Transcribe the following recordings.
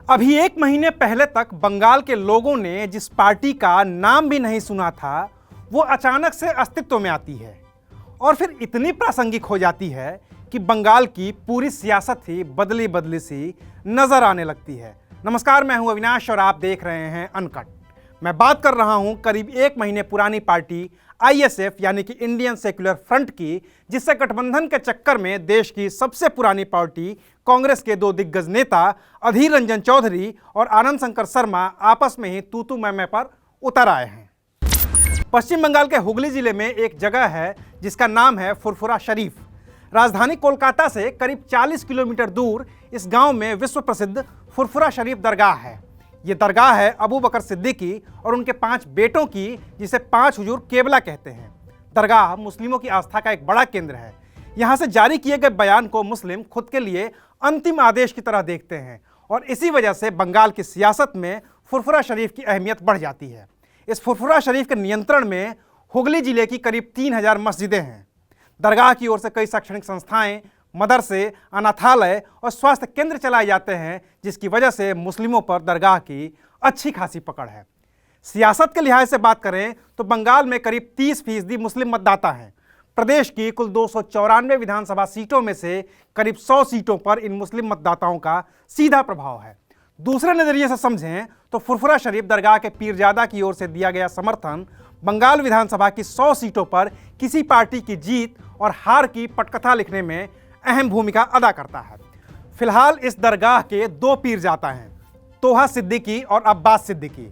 अभी एक महीने पहले तक बंगाल के लोगों ने जिस पार्टी का नाम भी नहीं सुना था वो अचानक से अस्तित्व में आती है और फिर इतनी प्रासंगिक हो जाती है कि बंगाल की पूरी सियासत ही बदली बदली सी नजर आने लगती है। नमस्कार, मैं हूं अविनाश और आप देख रहे हैं अनकट। मैं बात कर रहा हूं करीब एक महीने पुरानी पार्टी आईएसएफ यानी कि इंडियन सेक्युलर फ्रंट की, जिससे गठबंधन के चक्कर में देश की सबसे पुरानी पार्टी कांग्रेस के दो दिग्गज नेता अधीर रंजन चौधरी और आनंद शंकर शर्मा आपस में ही तू मैं पर उतर आए हैं। पश्चिम बंगाल के हुगली जिले में एक जगह है जिसका नाम है फुरफुरा शरीफ। राजधानी कोलकाता से करीब 40 किलोमीटर दूर इस गांव में विश्व प्रसिद्ध फुरफुरा शरीफ दरगाह है। ये दरगाह है अबू बकर सिद्दीकी और उनके 5 बेटों की, जिसे 5 हुजूर केबला कहते हैं। दरगाह मुस्लिमों की आस्था का एक बड़ा केंद्र है। यहाँ से जारी किए गए बयान को मुस्लिम खुद के लिए अंतिम आदेश की तरह देखते हैं और इसी वजह से बंगाल की सियासत में फुरफुरा शरीफ की अहमियत बढ़ जाती है। इस फुरफुरा शरीफ के नियंत्रण में हुगली जिले की करीब 3000 मस्जिदें हैं। दरगाह की ओर से कई शैक्षणिक संस्थाएं, मदरसे, अनाथालय और स्वास्थ्य केंद्र चलाए जाते हैं, जिसकी वजह से मुस्लिमों पर दरगाह की अच्छी खासी पकड़ है। सियासत के लिहाज से बात करें तो बंगाल में करीब 30% मुस्लिम मतदाता हैं। प्रदेश की कुल 294 विधानसभा सीटों में से करीब 100 सीटों पर इन मुस्लिम मतदाताओं का सीधा प्रभाव है। दूसरे नजरिए से समझें तो फुरफुरा शरीफ दरगाह के पीरजादा की ओर से दिया गया समर्थन बंगाल विधानसभा की 100 सीटों पर किसी पार्टी की जीत और हार की पटकथा लिखने में अहम भूमिका अदा करता है। फिलहाल इस दरगाह के 2 पीरजादा हैं, तोहा सिद्दीकी और अब्बास सिद्दीकी।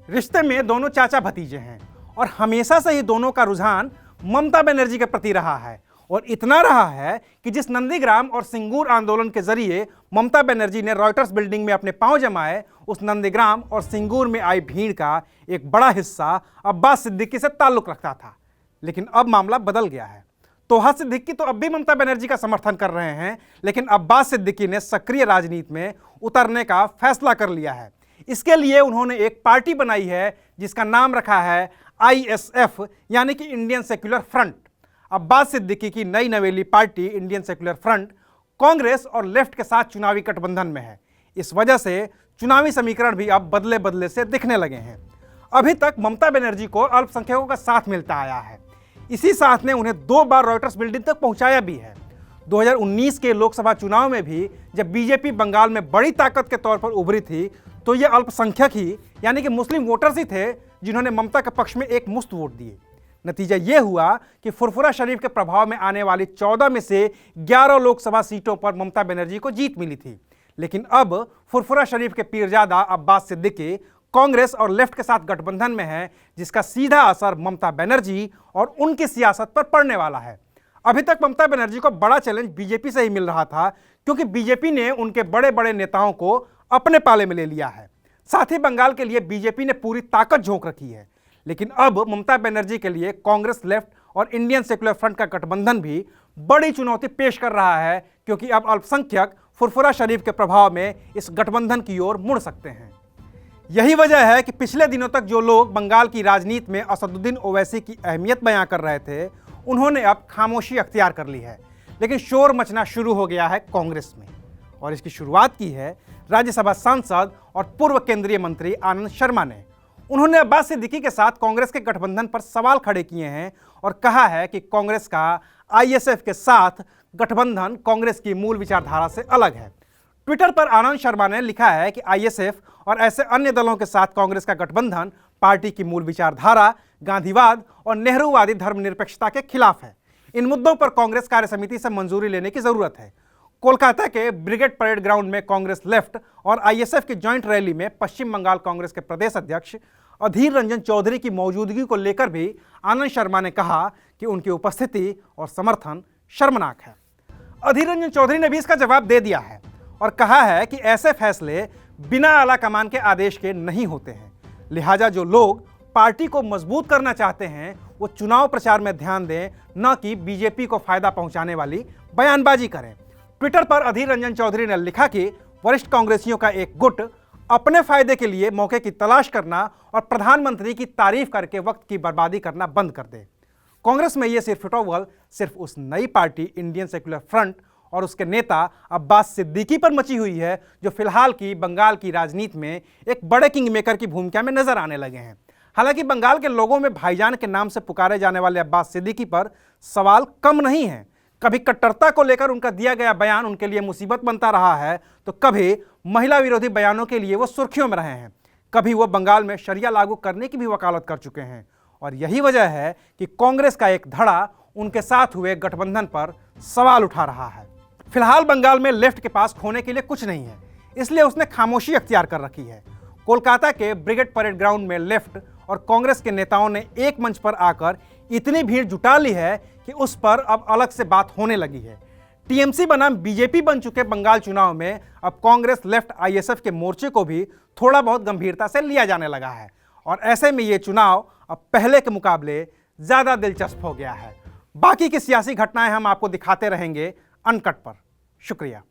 रिश्ते में दोनों चाचा भतीजे हैं और हमेशा से ही दोनों का रुझान ममता बनर्जी के प्रति रहा है और इतना रहा है कि जिस नंदीग्राम और सिंगूर आंदोलन के जरिए ममता बनर्जी ने रॉयटर्स बिल्डिंग में अपने पांव जमाए, उस नंदीग्राम और सिंगूर में आई भीड़ का एक बड़ा हिस्सा अब्बास सिद्दीकी से ताल्लुक रखता था। लेकिन अब मामला बदल गया है। तोहा सिद्दीकी तो अब भी ममता बनर्जी का समर्थन कर रहे हैं, लेकिन अब्बास सिद्दीकी ने सक्रिय राजनीति में उतरने का फैसला कर लिया है। इसके लिए उन्होंने एक पार्टी बनाई है जिसका नाम रखा है आईएसएफ यानी कि Indian secular front. Abbas Siddiqui की नई नवेली party Indian secular front Congress और लेफ्ट के साथ चुनावी गठबंधन में है। इस वजह से चुनावी समीकरण भी अब बदले बदले से दिखने लगे हैं। अभी तक ममता बनर्जी को अल्पसंख्यकों का साथ मिलता आया है। इसी साथ ने उन्हें 2 बार रॉयटर्स बिल्डिंग तक पहुंचाया भी है। 2019 के लोकसभा चुनाव में भी जब बीजेपी बंगाल में बड़ी ताकत के तौर पर उभरी थी तो ये अल्पसंख्यक ही यानी कि मुस्लिम वोटर्स ही थे जिन्होंने ममता के पक्ष में एक मुश्त वोट दिए। नतीजा ये हुआ कि फुरफुरा शरीफ के प्रभाव में आने वाली 14 में से 11 लोकसभा सीटों पर ममता बनर्जी को जीत मिली थी। लेकिन अब फुरफुरा शरीफ के पीरजादा अब्बास सिद्दीकी कांग्रेस और लेफ्ट के साथ गठबंधन में है, जिसका सीधा असर ममता बनर्जी और उनकी सियासत पर पड़ने वाला है। अभी तक ममता बनर्जी को बड़ा चैलेंज बीजेपी से ही मिल रहा था, क्योंकि बीजेपी ने उनके बड़े बड़े नेताओं को अपने पाले में ले लिया है। साथ ही बंगाल के लिए बीजेपी ने पूरी ताकत झोंक रखी है। लेकिन अब ममता बनर्जी के लिए कांग्रेस, लेफ्ट और इंडियन सेक्युलर फ्रंट का गठबंधन भी बड़ी चुनौती पेश कर रहा है, क्योंकि अब अल्पसंख्यक फुरफुरा शरीफ के प्रभाव में इस गठबंधन की ओर मुड़ सकते हैं। यही वजह है कि पिछले दिनों तक जो लोग बंगाल की राजनीति में असदुद्दीन ओवैसी की अहमियत बयां कर रहे थे, उन्होंने अब खामोशी अख्तियार कर ली है। लेकिन शोर मचना शुरू हो गया है कांग्रेस में और इसकी शुरुआत की है राज्यसभा सांसद और पूर्व केंद्रीय मंत्री आनंद शर्मा ने। उन्होंने अब्बास सिद्दीकी के साथ कांग्रेस के गठबंधन पर सवाल खड़े किए हैं और कहा है कि कांग्रेस का आईएसएफ के साथ गठबंधन कांग्रेस की मूल विचारधारा से अलग है। ट्विटर पर आनंद शर्मा ने लिखा है कि आईएसएफ और ऐसे अन्य दलों के साथ कांग्रेस का गठबंधन पार्टी की मूल विचारधारा, गांधीवाद और नेहरूवादी धर्मनिरपेक्षता के खिलाफ है। इन मुद्दों पर कांग्रेस कार्य समिति से मंजूरी लेने की जरूरत है। कोलकाता के ब्रिगेड परेड ग्राउंड में कांग्रेस, लेफ्ट और आईएसएफ की ज्वाइंट रैली में पश्चिम बंगाल कांग्रेस के प्रदेश अध्यक्ष अधीर रंजन चौधरी की मौजूदगी को लेकर भी आनंद शर्मा ने कहा कि उनकी उपस्थिति और समर्थन शर्मनाक है। अधीर रंजन चौधरी ने भी इसका जवाब दे दिया है और कहा है कि ऐसे फैसले बिना आला कमान के आदेश के नहीं होते हैं। लिहाजा जो लोग पार्टी को मजबूत करना चाहते हैं वो चुनाव प्रचार में ध्यान दें, न कि बीजेपी को फायदा पहुंचाने वाली बयानबाजी करें। ट्विटर पर अधीर रंजन चौधरी ने लिखा कि वरिष्ठ कांग्रेसियों का एक गुट अपने फायदे के लिए मौके की तलाश करना और प्रधानमंत्री की तारीफ करके वक्त की बर्बादी करना बंद कर दे। कांग्रेस में ये सिर्फ टॉवल सिर्फ उस नई पार्टी इंडियन सेक्युलर फ्रंट और उसके नेता अब्बास सिद्दीकी पर मची हुई है, जो फिलहाल की बंगाल की राजनीति में एक बड़े किंग मेकर की भूमिका में नजर आने लगे हैं। हालांकि बंगाल के लोगों में भाईजान के नाम से पुकारे जाने वाले अब्बास सिद्दीकी पर सवाल कम नहीं है। कभी कट्टरता को लेकर उनका दिया गया बयान उनके लिए मुसीबत बनता रहा है, तो कभी महिला विरोधी बयानों के लिए वो सुर्खियों में रहे हैं। कभी वो बंगाल में शरिया लागू करने की भी वकालत कर चुके हैं। और यही वजह है कि कांग्रेस का एक धड़ा उनके साथ हुए गठबंधन पर सवाल उठा रहा है। फिलहाल बंगाल में लेफ्ट के पास खोने के लिए कुछ नहीं है, इसलिए उसने खामोशी अख्तियार कर रखी है। कोलकाता के ब्रिगेड परेड ग्राउंड में लेफ्ट और कांग्रेस के नेताओं ने एक मंच पर आकर इतनी भीड़ जुटा ली है कि उस पर अब अलग से बात होने लगी है। टीएमसी बनाम बीजेपी बन चुके बंगाल चुनाव में अब कांग्रेस लेफ्ट आईएसएफ के मोर्चे को भी थोड़ा बहुत गंभीरता से लिया जाने लगा है। और ऐसे में ये चुनाव अब पहले के मुकाबले ज़्यादा दिलचस्प हो गया है। बाकी की सियासी घटनाएं हम आपको दिखाते रहेंगे अनकट पर। शुक्रिया।